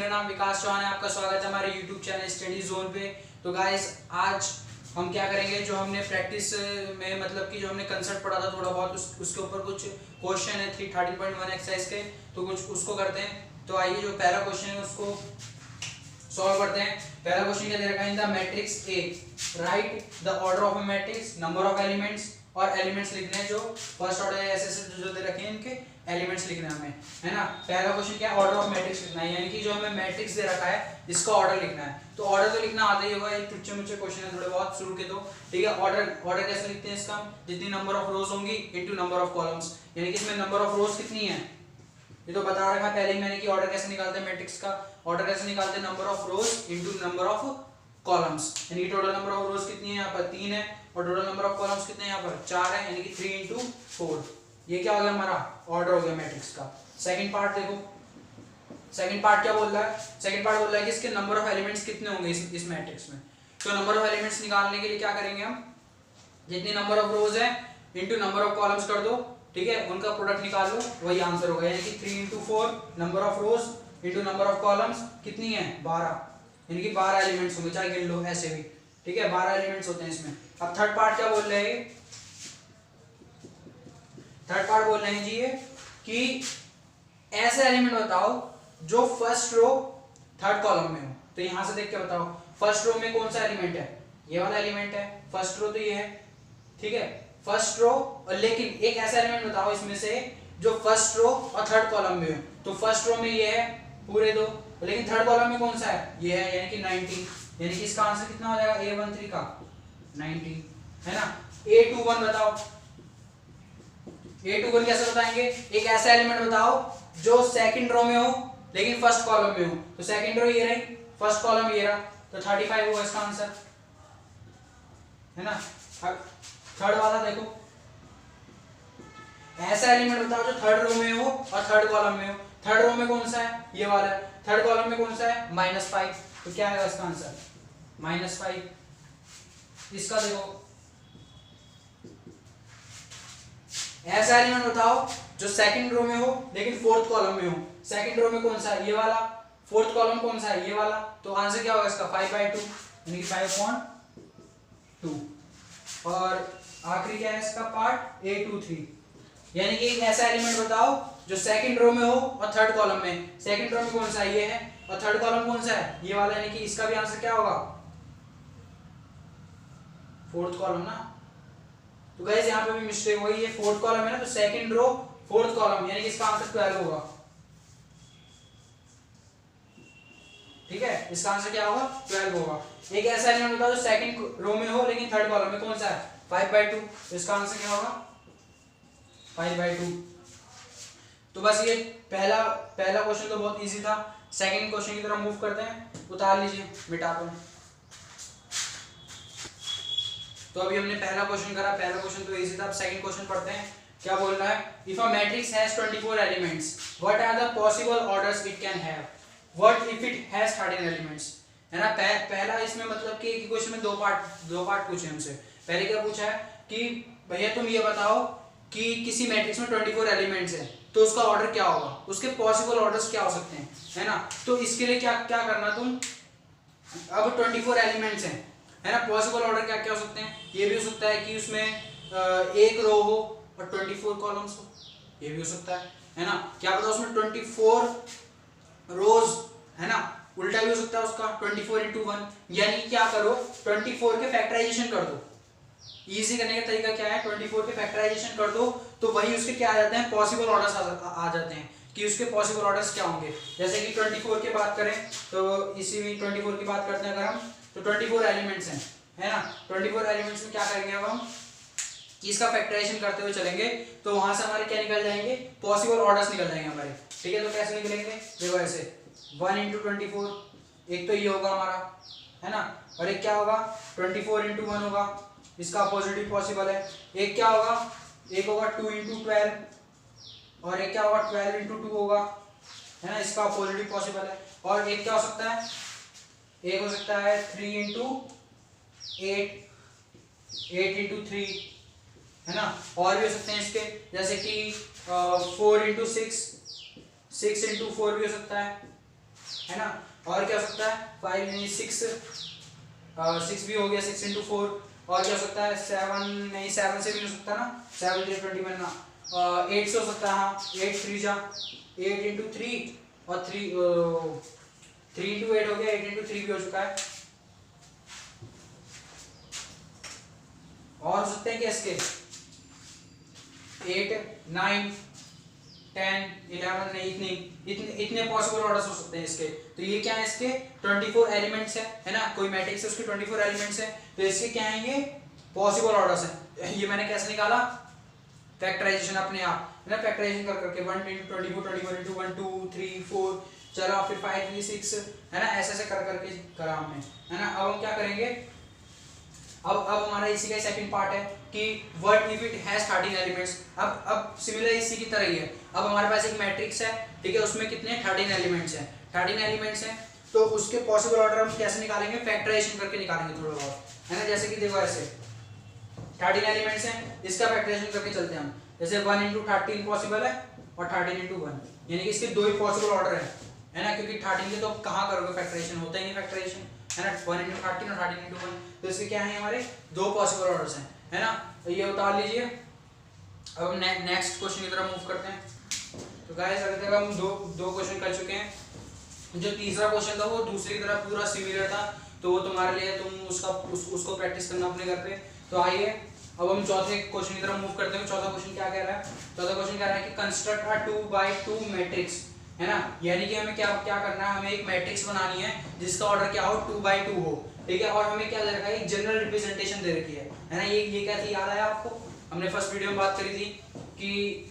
मेरा नाम विकास चौहान है। आपका स्वागत है हमारे YouTube चैनल स्टडी जोन पे। तो गाइस आज हम क्या करेंगे, जो हमने प्रैक्टिस में मतलब कि जो हमने कंसेप्ट पढ़ा था थोड़ा बहुत उसके ऊपर कुछ क्वेश्चन है 330.1 एक्सरसाइज के, तो कुछ उसको करते हैं। तो आइए जो पहला क्वेश्चन है उसको सॉल्व करते हैं। पहला क्वेश्चन क्या दे रखा है, in the matrix A right the order of a matrix, number of elements और एलिमेंट्स लिखने हैं जो फर्स्ट ऑर्डर ऐसे जो दे रखे हैं इनके एलिमेंट्स लिखने हैं हमें, है ना। पहला क्वेश्चन क्या है, ऑर्डर ऑफ मैट्रिक्स लिखना है, यानी कि जो हमें मैट्रिक्स दे रखा है इसका ऑर्डर लिखना है। तो ऑर्डर तो लिखना आता ही होगा, एक टुच्चे मुच्चे क्वेश्चन है थोड़े बहुत शुरू के, तो ठीक है। ऑर्डर कैसे लिखते हैं इसका, जितनी नंबर ऑफ रोज होंगी इनटू नंबर ऑफ कॉलम्स, यानी कि इसमें नंबर ऑफ रोज कितनी है ये तो बता रखा है पहले ही मैंने कि ऑर्डर कैसे निकालते हैं मैट्रिक्स का। ऑर्डर कैसे निकालते हैं, number of rose into number of columns, यानी कि टोटल नंबर ऑफ रोज कितनी है यहाँ पर 3 है और टोटल नंबर ऑफ कॉलम्स कितने हैं यहाँ पर 4 है, यानी कि 3 इंटू 4। ये क्या हो गया, हमारा ऑर्डर हो गया मैट्रिक्स का। सेकंड पार्ट देखो, सेकंड पार्ट क्या बोल रहा है, सेकंड पार्ट बोल रहा है कि इसके नंबर ऑफ एलिमेंट्स कितने होंगे इस मैट्रिक्स में। तो नंबर ऑफ एलिमेंट्स निकालने के लिए क्या करेंगे हम, जितनी नंबर ऑफ रोज है इनटू नंबर ऑफ कॉलम्स कर दो, ठीक है, उनका प्रोडक्ट निकाल लो, वही आंसर होगा। यानी कि 3 into 4 number of rose into number of columns कितनी है 12, यानी कि 12 एलिमेंट्स होंगे, चाहे गिन लो ऐसे भी, ठीक है, 12 एलिमेंट्स होते हैं इसमें। अब थर्ड पार्ट क्या बोल रहे हैं, थर्ड पार्ट बोल रहे हैं जी ये कि ऐसे एलिमेंट बताओ जो फर्स्ट रो थर्ड कॉलम में हो। तो यहां से देख के बताओ फर्स्ट रो में कौन सा एलिमेंट है, ये वाला एलिमेंट है, फर्स्ट रो तो ये है, ठीक है, फर्स्ट रो। और लेकिन एक ऐसा एलिमेंट बताओ इसमें से जो फर्स्ट रो और थर्ड कॉलम में हो। तो फर्स्ट रो में ये है पूरे दो, लेकिन थर्ड कॉलम में कौन सा है, ये है, यानी कि 19, यानी कि इसका आंसर कितना हो जाएगा A13 का 19, है ना। A21 बताओ, A21 कैसे बताएंगे, एक ऐसा एलिमेंट बताओ जो सेकंड रो में हो लेकिन फर्स्ट कॉलम में हो। तो सेकंड रो ये रही, फर्स्ट कॉलम ये रहा, तो 35 होगा इसका आंसर, है ना। अब थर्ड वाला देखो, ऐसा एलिमेंट बताओ जो थर्ड रो में हो और थर्ड कॉलम में हो। थर्ड रो में कौन सा है, ये वाला है, थर्ड कॉलम में कौन सा है -5, तो क्या आएगा इसका आंसर -5। इसका देखो, ऐसा एलिमेंट बताओ जो सेकंड रो में हो लेकिन फोर्थ कॉलम में हो। सेकंड रो में कौन सा है, ये वाला, फोर्थ कॉलम कौन सा है, ये वाला, तो आंसर क्या होगा इसका 5/2, यानी कि 5/2। और आखिरी क्या है इसका पार्ट A23, यानी कि एक ऐसा एलिमेंट बताओ जो सेकंड रो में हो और थर्ड कॉलम में। सेकंड रो में कौन सा है, ये है, और थर्ड कॉलम कौन सा है, ये वाला, यानी कि इसका भी आंसर क्या होगा फोर्थ कॉलम ना। तो गाइस यहाँ पे भी मिस्टेक हुई, ये फोर्थ कॉलम है ना, तो सेकंड रो फोर्थ कॉलम, यानी कि इसका आंसर 12 होगा, ठीक है, इसका आंसर क्या होगा 12 होगा। एक ऐसा एलिमेंट बताओ जो सेकंड रो में हो लेकिन थर्ड कॉलम में कौन सा है 5/2, तो इसका आंसर क्या होगा 5/2। तो बस ये पहला क्वेश्चन तो बहुत इजी था। सेकंड क्वेश्चन की तरफ मूव करते हैं, उतार लीजिए मिटा कर। तो अभी हमने पहला क्वेश्चन करा, पहला क्वेश्चन तो इजी था। अब सेकंड क्वेश्चन पढ़ते हैं, क्या बोल रहा है, if a matrix has 24 elements what are the possible orders it can have, what if it has 13 elements, है ना। पहला इसमें मतलब कि एक क्वेश्चन में दो पार्ट पूछे हमसे। पहले क्या पूछा है कि भैया तुम ये बताओ कि किसी मैट्रिक्स में 24 एलिमेंट्स है तो उसका ऑर्डर क्या होगा, उसके पॉसिबल ऑर्डर्स क्या हो सकते हैं, है ना। तो इसके लिए क्या क्या करना तुम, अब 24 एलिमेंट्स हैं, है ना, पॉसिबल ऑर्डर क्या क्या हो सकते हैं। ये भी हो सकता है कि उसमें एक रो हो और 24 कॉलम्स हो, ये भी हो सकता है ना। क्या पता उसमें 24 रोज, है ना, उल्टा भी हो सकता है उसका 24 into 1, यानी क्या करो 24 के फैक्टराइजेशन कर दो। इजी करने का तरीका क्या है, 24 के फैक्टराइजेशन कर दो तो वही उसके क्या आ जाते हैं पॉसिबल ऑर्डर्स आ जाते हैं कि उसके पॉसिबल ऑर्डर्स क्या होंगे। जैसे कि 24 की बात करें तो इसी में 24 की बात करते हैं अगर हम, तो 24 एलिमेंट्स हैं, है ना। 24 एलिमेंट्स में क्या करेंगे अब हम कि इसका फैक्टराइजेशन करते हुए चलेंगे, तो वहां से हमारे क्या निकल जाएंगे, पॉसिबल ऑर्डर्स निकल जाएंगे हमारे, ठीक है। तो कैसे निकलेंगे, देखो ऐसे 1 into 24, एक तो ये होगा हमारा, है ना, और एक क्या होगा 24 into 1 होगा, इसका पॉजिटिव पॉसिबल है। एक क्या होगा, एक होगा 2 into 12, और एक क्या होगा 12 into 2 होगा, है ना, इसका पॉजिटिव पॉसिबल है। और एक क्या हो सकता है, एक हो सकता है 3 into 8, 8 into 3, है ना। और भी हो सकते हैं इसके, जैसे कि 4 into 6, 6 into 4 भी हो सकता है, है ना। और क्या हो सकता है 5 नहीं 6 भी हो गया 6 into 4। और क्या हो सकता है 7 नहीं 7 से भी हो सकता ना 7 3 21 ना 8 से हो सकता है हाँ 8 3 जा 8 into 3 और 3 into 8 हो गया 8 into 3 भी हो चुका है। और हो सकते हैं कि इसके 8 9 10 11 नहीं इतने पॉसिबल ऑर्डर्स हो सकते हैं इसके। तो ये क्या है इसके 24 एलिमेंट्स है ना, कोई मैट्रिक्स है उसके 24 एलिमेंट्स है, तो इसके क्या है ये पॉसिबल ऑर्डर्स है। ये मैंने कैसे निकाला फैक्टराइजेशन अपने आप है ना, फैक्टराइजेशन कर करके 1 into 24 24 into 1 2 3 4 चलो फिर 5 3 6 है ना, ऐसे ऐसे कर करके करा हमने है ना। अब हम क्या करेंगे अब हमारा इसी का सेकंड पार्ट है कि what if it has 13 elements. अब सिमिलर इसी की तरह ही है। अब हमारे पास एक मैट्रिक्स है ठीक है, उसमें कितने 13 एलिमेंट्स हैं 13 एलिमेंट्स हैं, तो उसके पॉसिबल ऑर्डर हम कैसे निकालेंगे फैक्टराइजेशन करके निकालेंगे थोड़ा बहुत है ना। जैसे कि देखो ऐसे 13 एलिमेंट्स हैं, इसका फैक्टराइजेशन करके चलते हैं हम। जैसे 1 into 13 पॉसिबल है और 13 into 1 यानी कि इसके दो ही पॉसिबल ऑर्डर है ना, क्योंकि 13 के तो कहाँ करोगे फैक्टराइजेशन, होता ही नहीं फैक्टराइजेशन है ना। 1 into 13 और 13 into 1 तो इसके क्या है हमारे दो पॉसिबल ऑर्डर्स हैं है ना। तो ये उतार लीजिए। अब हम नेक्स्ट क्वेश्चन की तरफ मूव करते हैं। तो गाइस अभी तक हम दो क्वेश्चन कर चुके हैं। जो तीसरा क्वेश्चन था वो दूसरी की तरह पूरा सिमिलर था, तो वो तुम्हारे लिए तुम उसको प्रैक्टिस करना अपने घर पे। तो आइए अब हम चौथे क्वेश्चन की तरफ मूव करते हैं। चौथा क्वेश्चन क्या कह रहा है, चौथा क्वेश्चन कह रहा है कि कंस्ट्रक्ट अ 2x2 मैट्रिक्स है ना, यानी कि हमें क्या करना है, हमें एक मैट्रिक्स बनानी है जिसका ऑर्डर क्या हो 2x2 हो ठीक है। और हमें क्या दे रखा है एक जनरल रिप्रेजेंटेशन दे रखी है ना। ये क्या थी याद आया आपको, हमने फर्स्ट वीडियो में बात करी थी कि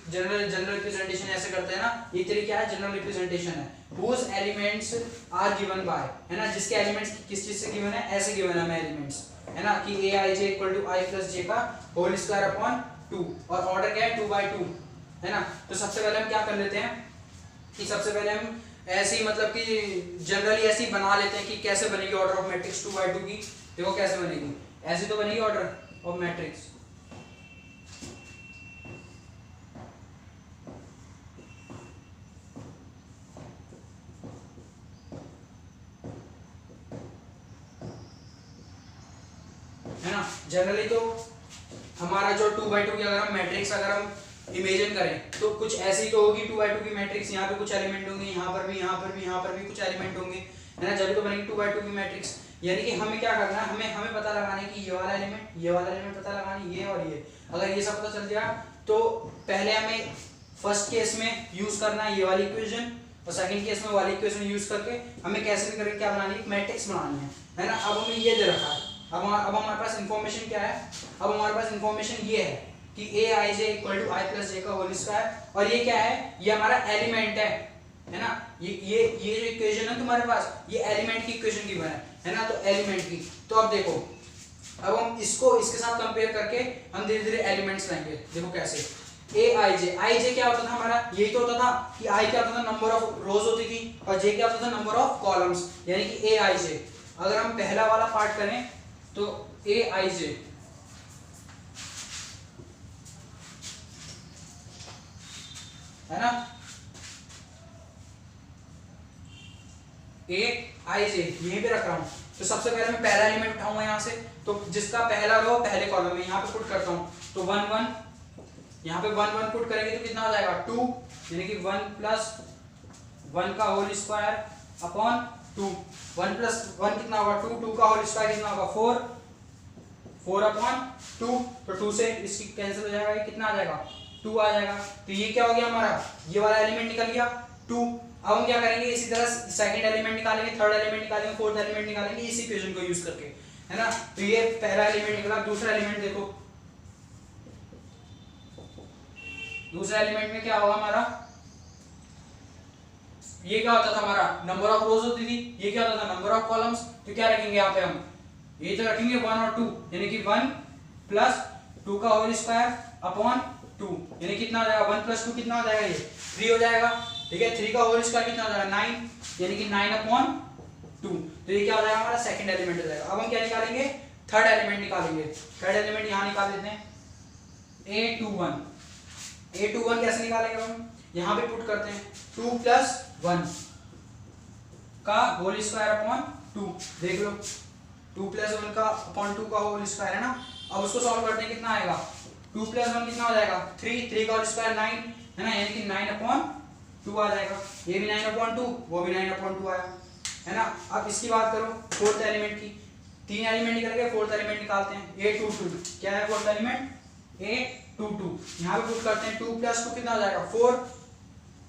जनरल रिप्रेजेंटेशन ऐसे करते हैं ना। ये तेरी क्या है जनरल रिप्रेजेंटेशन है whose elements are given by है ना, जिसके एलिमेंट्स किस चीज से गिवन है, ऐसे गिवन है हमें एलिमेंट्स है ना कि aij equal to i plus j का होल स्क्वायर अपॉन 2 और ऑर्डर क्या है 2x2 है ना। तो सबसे पहले हम क्या कर लेते हैं कि सबसे पहले हम ऐसे ही मतलब कि जनरली ऐसे ही बना लेते हैं कि कैसे बनेगी ऑर्डर ऑफ मैट्रिक्स 2x2 की। देखो कैसे बनेगी, ऐसे तो बनेगी ऑर्डर ऑफ मैट्रिक्स है ना। जनरली तो हमारा जो 2x2 की अगर हम मैट्रिक्स अगर हम इमेजिन करें तो कुछ ऐसी तो होगी 2x2 की मैट्रिक्स, यहाँ पे कुछ एलिमेंट होंगे, यहाँ पर भी यहाँ पर भी यहाँ पर भी कुछ एलिमेंट होंगे है ना, जब तो बनेगी 2x2 की मैट्रिक्स। यानी कि हमें क्या करना है, हमें पता लगाना है कि ये वाला एलिमेंट पता लगाना है, ये और ये। अगर ये सब पता चल गया तो पहले हमें फर्स्ट केस में यूज करना है ये वाली इक्वेशन और सेकंड केस में वाली इक्वेशन यूज करके हमें कैसे भी करके क्या बनानी है, एक मैट्रिक्स बनानी है ना। अब हमें ये दे रखा है, अब हमारे पास इंफॉर्मेशन क्या है, अब हमारे पास इंफॉर्मेशन ये है कि aij equal to i plus j का होल स्क्वायर, और ये क्या है, ये हमारा एलिमेंट है ना। ये जो इक्वेशन है तुम्हारे पास ये एलिमेंट की इक्वेशन की बना है ना, तो एलिमेंट की। तो अब देखो अब हम इसको इसके साथ कंपेयर करके हम धीरे धीरे एलिमेंट्स लाएंगे। देखो कैसे aij क्या होता था हमारा, यही तो होता था कि i क्या होता था नंबर ऑफ रोज होती थी और j क्या होता था नंबर ऑफ कॉलम्स, यानी कि aij। अगर हम पहला वाला पार्ट करें तो aij है ना, aij यहीं पे रख रहा हूं। तो सबसे पहले मैं पहला एलिमेंट उठाऊंगा यहां से, तो जिसका पहला रो पहले कॉलम में यहां पे पुट करता हूं, तो 1 1 यहां पे 1 1 पुट करेंगे तो कितना हो जाएगा 2, यानी कि 1 प्लस 1 का होल स्क्वायर अपॉन 2। 1 प्लस 1 कितना होगा 2, 2 का होल स्क्वायर कितना होगा 4, 4 अपॉन 2, तो 2 से इसकी कैंसिल हो जाएगा, ये कितना आ जाएगा 2 आ जाएगा। तो ये क्या हो गया हमारा, ये वाला एलिमेंट निकल गया 2। अब हम क्या करेंगे, इसी तरह सेकंड एलिमेंट निकालेंगे, थर्ड एलिमेंट निकालेंगे, फोर्थ एलिमेंट निकालेंगे, इसी इक्वेशन को यूज करके है ना। तो ये पहला एलिमेंट निकला। दूसरा एलिमेंट देखो, दूसरा एलिमेंट में क्या होगा हमारा, ये क्या होता था हमारा नंबर ऑफ रोज होती थी, ये क्या होता था नंबर ऑफ कॉलम्स। तो क्या रखेंगे यहाँ पे हम, ये तो रखेंगे 1 और 2, यानी कि 1 प्लस 2 का होल स्क्वायर अपॉन 2, यानी कितना आ जाएगा 1 प्लस 2 कितना हो जाएगा, ये 3 हो जाएगा ठीक है। 3 का होल स्क्वायर कितना हो जाएगा 9, यानी कि 9 अपॉन 2। तो ये क्या हो जाएगा हमारा सेकंड एलिमेंट हो जाएगा। अब हम क्या निकालेंगे, थर्ड एलिमेंट निकालेंगे। थर्ड एलिमेंट यहाँ निकाल देते हैं a21। a21 कैसे निकालेंगे हम, यहाँ पे पुट करते हैं 2 प्लस 1 का होल स्क्वायर अपॉन 2, देख लो 2 + 1 का अपॉन 2 का होल स्क्वायर है ना। अब उसको सॉल्व करते हैं, कितना आएगा 2 + 1 कितना हो जाएगा 3 का होल स्क्वायर 9 है ना, यानी कि 9/2 आ जाएगा। ये भी 9/2, वो भी 9/2 आया है ना। अब इसकी बात करो फोर्थ एलिमेंट की, 3 एलिमेंट निकल गए, फोर्थ एलिमेंट निकालते हैं A22। क्या है फोर्थ एलिमेंट A22, यहाँ पे पुट करते हैं 2 + 2 कितना हो जाएगा 4,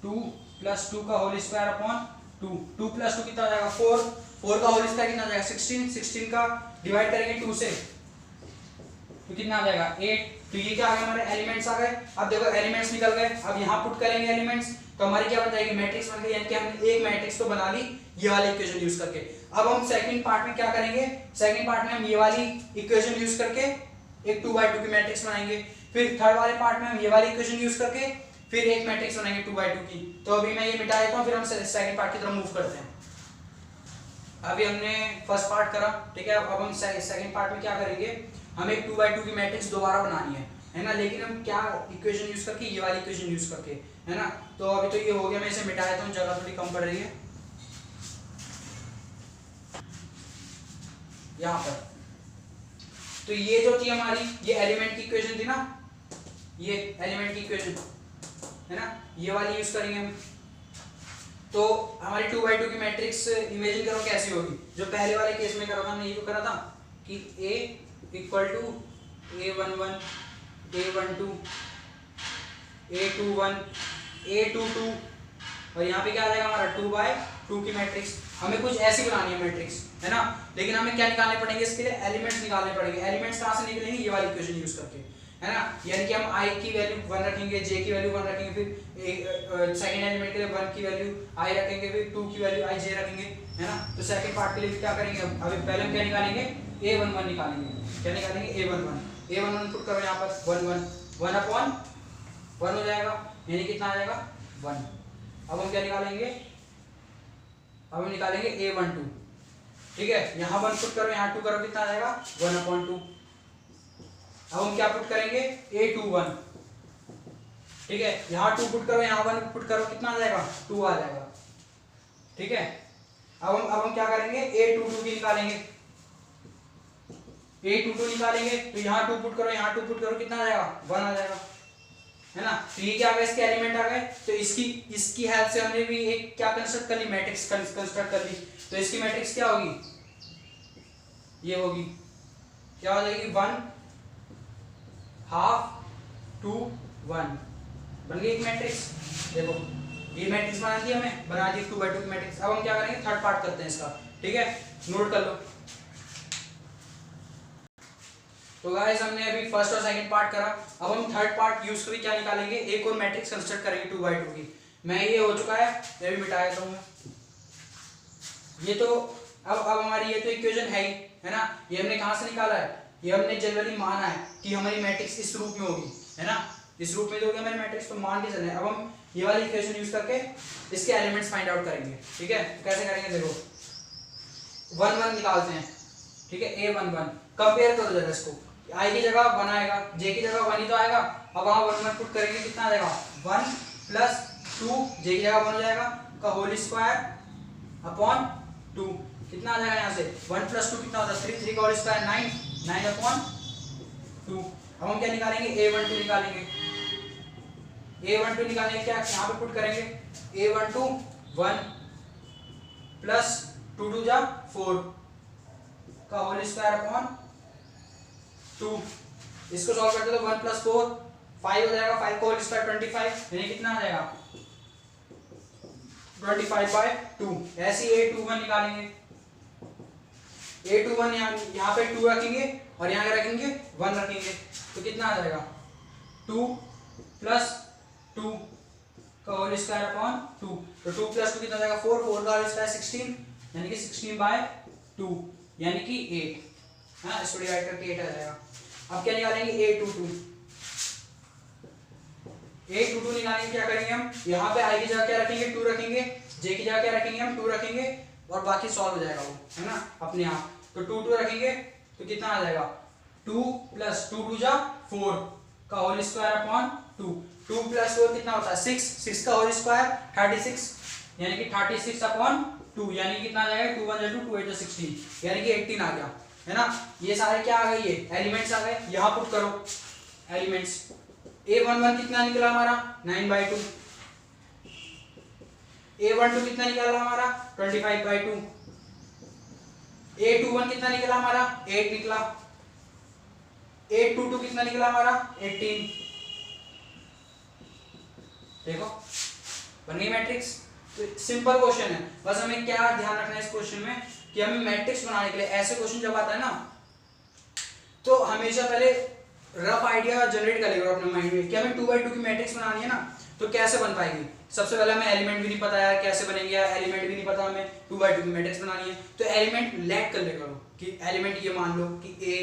2 + 2 का होल स्क्वायर अपॉन 2, 2 + 2 कितना हो जाएगा 4, 4 का होल स्क्वायर कितना हो जाएगा 16, 16 का डिवाइड करेंगे 2 से तो कितना आ जाएगा 8। तो ये क्या आ गया हमारे एलिमेंट्स आ गए। अब देखो एलिमेंट्स निकल गए, अब यहाँ पुट करेंगे एलिमेंट्स तो हमारी क्या बन जाएगी मैट्रिक्स बन गई, यानी कि हमने एक मैट्रिक्स तो बना ली ये वाली इक्वेशन यूज करके। अब हम सेकंड पार्ट में क्या करेंगे, सेकंड पार्ट में हम ये वाली इक्वेशन यूज करके एक 2/2 की मैट्रिक्स बनाएंगे, फिर थर्ड वाले पार्ट में हम ये वाली इक्वेशन यूज करके फिर एक मैट्रिक्स बनाएंगे 2/2 की। तो अभी मैं ये मिटा देता हूँ, फिर हम सेकंड पार्ट की तरफ मूव करते हैं। अभी हमने फर्स्ट पार्ट करा, ठीक है। अब हम सेकंड पार्ट में क्या करेंगे, हमें 2/2 की मैट्रिक्स दोबारा बनानी है ना, लेकिन हम क्या इक्वेशन यूज करके, ये वाली इक्वेशन यूज करके, है ना। तो अभी तो ये हो गया, मैं इसे मिटा देता हूँ, जगह थोड़ी कम पड़ रही है यहाँ पर। तो ये जो थी हमारी, ये एलिमेंट की इक्वेशन थी ना, ये एलिमेंट की इक्वेशन है ना, ये वाली यूज करेंगे हम। तो हमारी 2/2 की मैट्रिक्स इमेजिन करो कैसी होगी, जो पहले वाले केस में करा था, हमने ये तो करा था कि A = A11 A12 A21 A22 और यहाँ पे क्या आ जाएगा हमारा 2/2 की मैट्रिक्स। हमें कुछ ऐसी बनानी है मैट्रिक्स, है ना, लेकिन हमें क्या निकालने पड़ेंगे इसके लिए, एलिमेंट्स निकालने पड़ेंगे। एलिमेंट्स कहाँ से निकलेंगे, ये वाली इक्वेशन यूज करके, है ना। यानी कि हम I की वैल्यू 1 रखेंगे, J की वैल्यू 1 रखेंगे, फिर सेकंड एलिमेंट के लिए 1 की वैल्यू I रखेंगे, फिर 2 की वैल्यू IJ रखेंगे, है ना। तो सेकंड पार्ट के लिए क्या करेंगे, अभी पहले हम क्या निकालेंगे A11 निकालेंगे। क्या निकालेंगे A11 पुट करो यहाँ पर 1/1 हो जाएगा, यानी कितना आ जाएगा 1। अब हम क्या निकालेंगे, अब हम निकालेंगे A12, ठीक है। यहाँ 1 पुट करो, यहाँ 2 करो, कितना आ जाएगा 1/2। अब हम क्या पुट करेंगे A21, ठीक है। यहाँ 2 पुट करो, यहाँ 1 पुट करो, कितना आ जाएगा 2 आ जाएगा, ठीक है। अब हम क्या करेंगे A22 की निकालेंगे, A22 निकालेंगे तो यहाँ 2 पुट करो, यहाँ 2 पुट करो, कितना आ जाएगा 1 आ जाएगा, है ना। तो ये क्या आ गया, इसके एलिमेंट आ गए। तो इसकी हेल्प से हमने भी एक क्या कंस्ट्रक्ट कर ली, मैट्रिक्स कंस्ट्रक्ट कर ली। तो इसकी मैट्रिक्स क्या होगी, ये होगी, क्या हो जाएगी 1 ½ 2 1 बन गई एक मैट्रिक्स। देखो ये मैट्रिक्स बना दी हमें, बना दी 2/2 की मैट्रिक्स। अब हम क्या करेंगे, थर्ड पार्ट करते हैं इसका, ठीक है, नोट कर लो। तो गाइस हमने अभी फर्स्ट और सेकंड पार्ट करा, अब हम थर्ड पार्ट यूज करके क्या निकालेंगे, एक और मैट्रिक्स कंस्ट्रक्ट करेंगे 2/2 की। मैं ये हो चुका है, मैं भी मिटा देता हूं। ये तो अब हमारी ये तो इक्वेशन है ही, है ना। ये हमने कहां से निकाला है, ये हमने जनरली माना है कि हमारी मैट्रिक्स इस रूप में होगी, है ना, इस रूप में जो होगी हमारी मैट्रिक्स, तो मान के चले। अब हम ये वाली इक्वेशन यूज करके इसके एलिमेंट्स फाइंड आउट करेंगे, ठीक है। तो कैसे करेंगे, देखो 1 1 निकालते हैं, ठीक है। A11 कंपेयर करो जरा इसको, I की जगह 1 आएगा, J की जगह 1 ही तो आएगा। अब वहां 1 1 पुट करेंगे, कितना आ जाएगा 1 + 2, J की जगह 1 हो जाएगा का होल स्क्वायर अपॉन 2, कितना आ जाएगा यहाँ से 1 + 2 कितना होता है 3 का होल स्क्वायर 9/2। अब हम क्या निकालेंगे A12 निकालेंगे, A12 निकालेंगे, क्या यहाँ पे पुट करेंगे A12 1 + 2 2 जा 4 का होल स्क्वायर अपॉन 2। इसको सॉल्व करते तो 1 + 4 5 हो जाएगा, 5 का होल स्क्वायर 25, यानी कितना आ जाएगा 25/2। ऐसे A21 निकालेंगे, A21 यहाँ पे 2 रखेंगे और यहाँ रखेंगे 1 रखेंगे, तो कितना आ जाएगा 2 + 2 का होल स्क्वायर अपॉन 2। तो 2 + 2 कितना आ जाएगा 4, 4 का होल स्क्वायर 16, यानी कि 16/2, यानी कि 8, हाँ इसको डिवाइड करके 8 आ जाएगा। अब क्या निकालेंगे A22 निकालेंगे, क्या करेंगे हम यहाँ पे I की जगह क्या रखेंगे 2 रखेंगे, J की जगह क्या रखेंगे हम 2 रखेंगे, और बाकी सॉल्व हो जाएगा वो, है ना, अपने आप। तो 2 2 रखेंगे तो कितना आ जाएगा 2 + 2 2 जा 4 का होल स्क्वायर अपॉन 2। 2 + 4 कितना होता है 6, 6 का होल स्क्वायर 36, यानी कि 36/2 2 यानी कितना आ जाएगा 2 1 2 2 8 16 यानी कि 18 आ गया है ना। ये सारे क्या आ गए, ये एलिमेंट्स आ गए, यहां पुट करो एलिमेंट्स। A11 कितना निकला हमारा 9/2, A12 कितना निकला हमारा 25/2, A21 कितना निकला हमारा 8 निकला, A22 कितना निकला हमारा 18। देखो बन गई मैट्रिक्स। तो सिंपल क्वेश्चन है, बस हमें क्या ध्यान रखना है इस क्वेश्चन में कि हमें मैट्रिक्स बनाने के लिए ऐसे क्वेश्चन जब आता है ना तो हमेशा पहले रफ आइडिया जनरेट कर लेगा अपने माइंड में कि हमें 2/2 की मैट्रिक्स बनानी है ना तो कैसे बन पाएगी। सबसे पहले हमें एलिमेंट भी नहीं पता यार कैसे बनेंगे, यार एलिमेंट भी नहीं पता, हमें 2/2 की मैट्रिक्स बनानी है तो एलिमेंट लेट कर ले करो कि एलिमेंट ये मान लो कि ए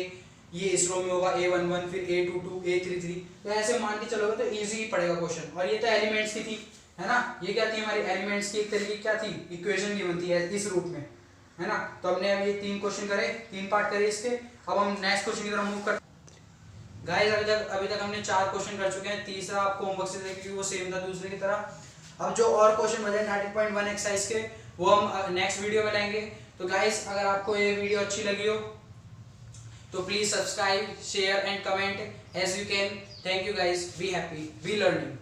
ये इस रो में होगा A11 फिर A22 A33, तो ऐसे मान के चलोगे तो इजी पड़ेगा क्वेश्चन। और ये तो एलिमेंट्स की थी है ना, ये क्या थी हमारी एलिमेंट्स की एक तरीके क्या थी इक्वेशन की बनती है इस रूप में है ना। तो हमने अब ये 3 क्वेश्चन करे, 3 पार्ट करे इसके। अब हम नेक्स्ट क्वेश्चन की तरफ मूव करते हैं। गाइस अभी तक हमने 4 क्वेश्चन कर चुके हैं, तीसरा आपको होमवर्क से देखिए वो सेम था दूसरे की तरह। अब जो और क्वेश्चन बचे 13.1 एक्सरसाइज के वो हम नेक्स्ट वीडियो में लेंगे। तो गाइस अगर आपको ये वीडियो अच्छी लगी हो तो please subscribe share and comment as you can. Thank you guys, be happy, be learning.